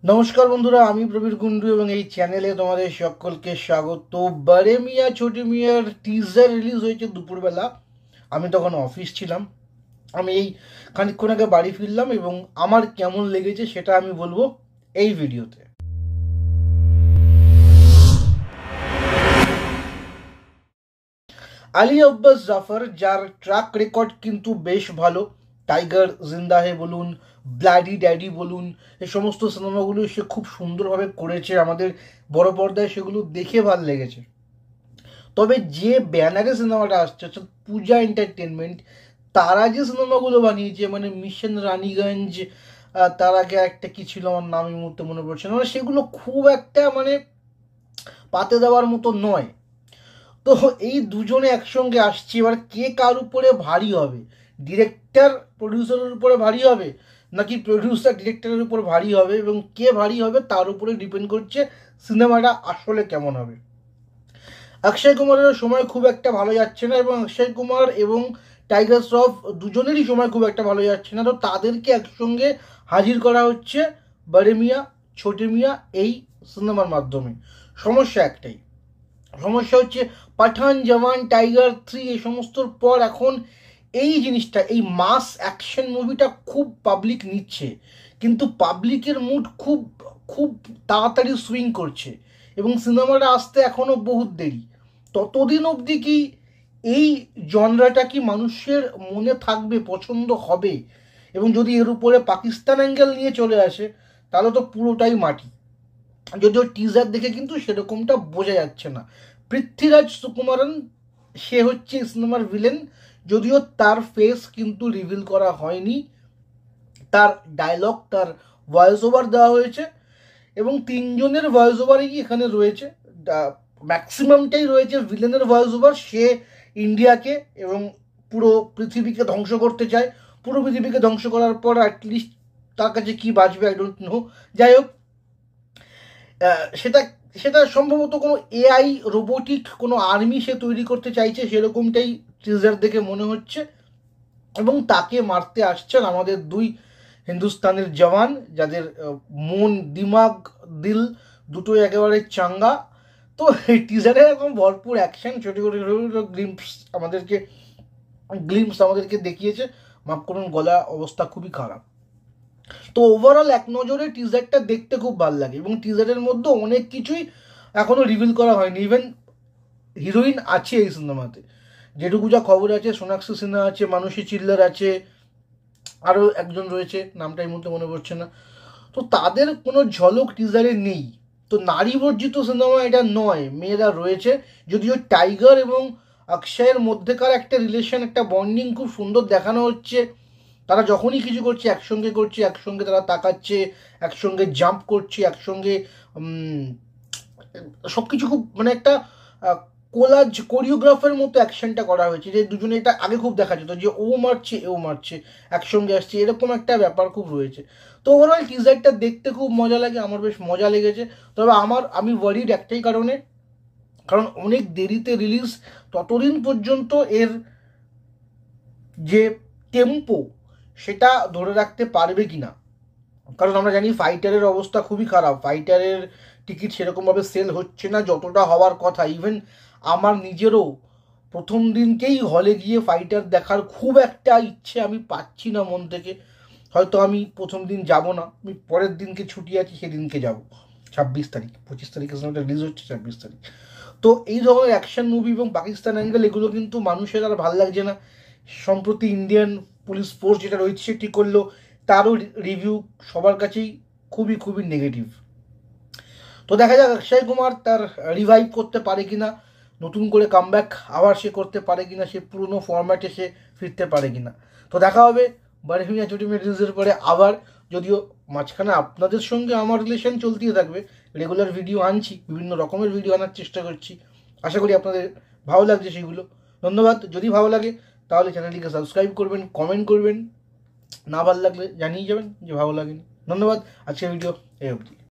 नमस्कार बंधुरा आमी प्रबीर कुंडू এবং এই চ্যানেলে তোমাদের সকলকে স্বাগত। বড়ে মিয়া ছোটে মিয়ার টিজার রিলিজ হয়েছে দুপুরবেলা। আমি তখন অফিস ছিলাম। আমি এই খানিকক্ষণ আগে বাড়ি ফিরলাম এবং আমার কেমন লেগেছে সেটা আমি বলবো এই ভিডিওতে। আলী আব্বাস জাফর, যার ট্র্যাক রেকর্ড কিন্তু বেশ ভালো, টাইগার জিন্দা হে বলুন, ব্লাডি ড্যাডি বলুন, এই সমস্ত সিনেমাগুলো সে খুব সুন্দরভাবে করেছে। আমাদের বড় পর্দায় সেগুলো দেখে ভালো লেগেছে। তবে যে ব্যানারে সিনেমাটা আসছে অর্থাৎ পূজা এন্টারটেনমেন্ট, তারা যে সিনেমাগুলো বানিয়েছে মানে মিশন রানীগঞ্জ, তার আগে একটা কি ছিল আমার নাম এই মুহূর্তে মনে পড়ছে না, মানে সেগুলো খুব একটা মানে পাতে দেওয়ার মতো নয়। তো এই দুজনে একসঙ্গে আসছে, এবার কে কার উপরে ভারী হবে? ডিরেক্টর প্রডিউসারের উপরে ভারী হবে নাকি প্রডিউসার ডিরেক্টরের উপর ভারী হবে, এবং কে ভারী হবে তার উপরে ডিপেন্ড করছে সিনেমাটা আসলে কেমন হবে। অক্ষয় কুমারের সময় খুব একটা ভালো যাচ্ছে না, এবং অক্ষয় কুমার এবং টাইগার শ্রফ দুজনেরই সময় খুব একটা ভালো যাচ্ছে না। তো তাদেরকে একসঙ্গে হাজির করা হচ্ছে বড়ে মিয়া ছোটে মিয়া এই সিনেমার মাধ্যমে। সমস্যা একটাই, সমস্যা হচ্ছে পাঠান, জওয়ান, টাইগার 3 এই সমস্তর পর এখন এই জিনিসটা, এই মাস অ্যাকশন মুভিটা খুব পাবলিক নিচ্ছে, কিন্তু পাবলিকের মুড খুব খুব তাড়াতাড়ি সুইং করছে এবং সিনেমাটা আসতে এখনও বহুত দেরি। ততদিন অবধি কি এই জনরাটা কি মানুষের মনে থাকবে, পছন্দ হবে? এবং যদি এর উপরে পাকিস্তান অ্যাঙ্গেল নিয়ে চলে আসে তাহলে তো পুরোটাই মাটি। যদিও টিজার দেখে কিন্তু সেরকমটা বোঝা যাচ্ছে না। পৃথ্বীরাজ সুকুমারন, সে হচ্ছে সিনেমার ভিলেন, যদিও তার ফেস কিন্তু রিভিল করা হয়নি। তার ডায়লগ, তার ভয়েস ওভার দেওয়া হয়েছে এবং তিনজনের ভয়েস ওভারই এখানে রয়েছে। ম্যাক্সিমামটাই রয়েছে ভিলেনের ভয়েস ওভার। সে ইন্ডিয়াকে এবং পুরো পৃথিবীকে ধ্বংস করতে চায়। পুরো পৃথিবীকে ধ্বংস করার পর অ্যাটলিস্ট তার কাছে কি বাঁচবে আই ডোন্ট নো। যাই হোক, সেটা সেটা সম্ভবত কোনো এআই রোবোটিক কোনো আর্মি সে তৈরি করতে চাইছে, সেরকমটাই টিজার দেখে মনে হচ্ছে। এবং তাকে মারতে আসছেন আমাদের দুই হিন্দুস্তানের জওয়ান, যাদের মন, দিমাগ, দিল দুটোই একেবারে চাঙ্গা। তো এই টিজারে এরকম ভরপুর অ্যাকশন, ছোটো ছোটো ছোটো ছোটো গ্লিম্পস আমাদেরকে দেখিয়েছে। মাফ করুন, গলা অবস্থা খুবই খারাপ। তো ওভারঅল এক নজরে টিজারটা দেখতে খুব ভালো লাগে এবং টিজারের মধ্যে অনেক কিছুই এখনও রিভিল করা হয়নি। ইভেন হিরোইন আছে এই সিনেমাতে, যেটুকু যা খবর আছে, সোনাক্ষী সিনহা আছে, মানসী চিল্লার আছে, আরও একজন রয়েছে, নামটা এই মুহূর্তে মনে পড়ছে না। তো তাদের কোনো ঝলক টিজারে নেই। তো নারী বর্জিত সিনেমা এটা নয়, মেয়েরা রয়েছে। যদিও টাইগার এবং অক্ষয়ের মধ্যেকার একটা রিলেশন, একটা বন্ডিং খুব সুন্দর দেখানো হচ্ছে। তারা যখনই কিছু করছে একসঙ্গে করছে, একসঙ্গে তারা তাকাচ্ছে, একসঙ্গে জাম্প করছে, একসঙ্গে সব কিছু খুব মানে একটা কোলাজ কোরিওগ্রাফের মতো অ্যাকশনটা করা হয়েছে, যে দুজনে এটা আগে খুব দেখা যেত যে ও মারছে এও মারছে, একসঙ্গে আসছে, এরকম একটা ব্যাপার খুব রয়েছে। তো ওভারঅল টিজারটা দেখতে খুব মজা লাগে, আমার বেশ মজা লেগেছে। তবে আমি ওয়ারিড একটাই কারণে, কারণ অনেক দেরিতে রিলিজ, ততদিন পর্যন্ত এর যে টেম্পো সেটা ধরে রাখতে পারবে কি না। কারণ আমরা জানি ফাইটারের অবস্থা খুবই খারাপ, ফাইটারের টিকিট সেরকমভাবে সেল হচ্ছে না যতটা হওয়ার কথা। ইভেন আমার নিজেরও প্রথম দিনকেই হলে গিয়ে ফাইটার দেখার খুব একটা ইচ্ছে আমি পাচ্ছি না মন থেকে। হয়তো আমি প্রথম দিন যাব না, আমি পরের দিনকে ছুটি আছে সেদিনকে যাব, 26 তারিখ, 25 তারিখে সিনেমাটা রিলিজ হচ্ছে, 26 তারিখ। তো এই ধরনের অ্যাকশন মুভি এবং পাকিস্তান অ্যাঙ্গেল এগুলো কিন্তু মানুষের আর ভালো লাগছে না। সম্প্রতি ইন্ডিয়ান পুলিশ ফোর্স যেটা রয়েছে সেটি করলো, তারও রিভিউ সবার কাছেই খুবই খুবই নেগেটিভ। তো দেখা যাক অক্ষয় কুমার তার রিভাইভ করতে পারে কিনা, নতুন করে কামব্যাক আবার সে করতে পারে কিনা, সে পুরনো ফরম্যাটে সে ফিরতে পারে কিনা। তো দেখা হবে বড়ে মিয়া ছোটে মিয়া রিলিজের পরে আবার। যদিও মাঝখানে আপনাদের সঙ্গে আমার রিলেশন চলতেই থাকবে, রেগুলার ভিডিও আনছি, বিভিন্ন রকমের ভিডিও আনার চেষ্টা করছি, আশা করি আপনাদের ভালো লাগছে সেগুলো। ধন্যবাদ। যদি ভালো লাগে তাহলে চ্যানেলটিকে সাবস্ক্রাইব করবেন, কমেন্ট করবেন, না ভালো লাগলে জানিয়ে যাবেন যে ভালো লাগেনি। ধন্যবাদ। আজকের ভিডিও এই অবধি।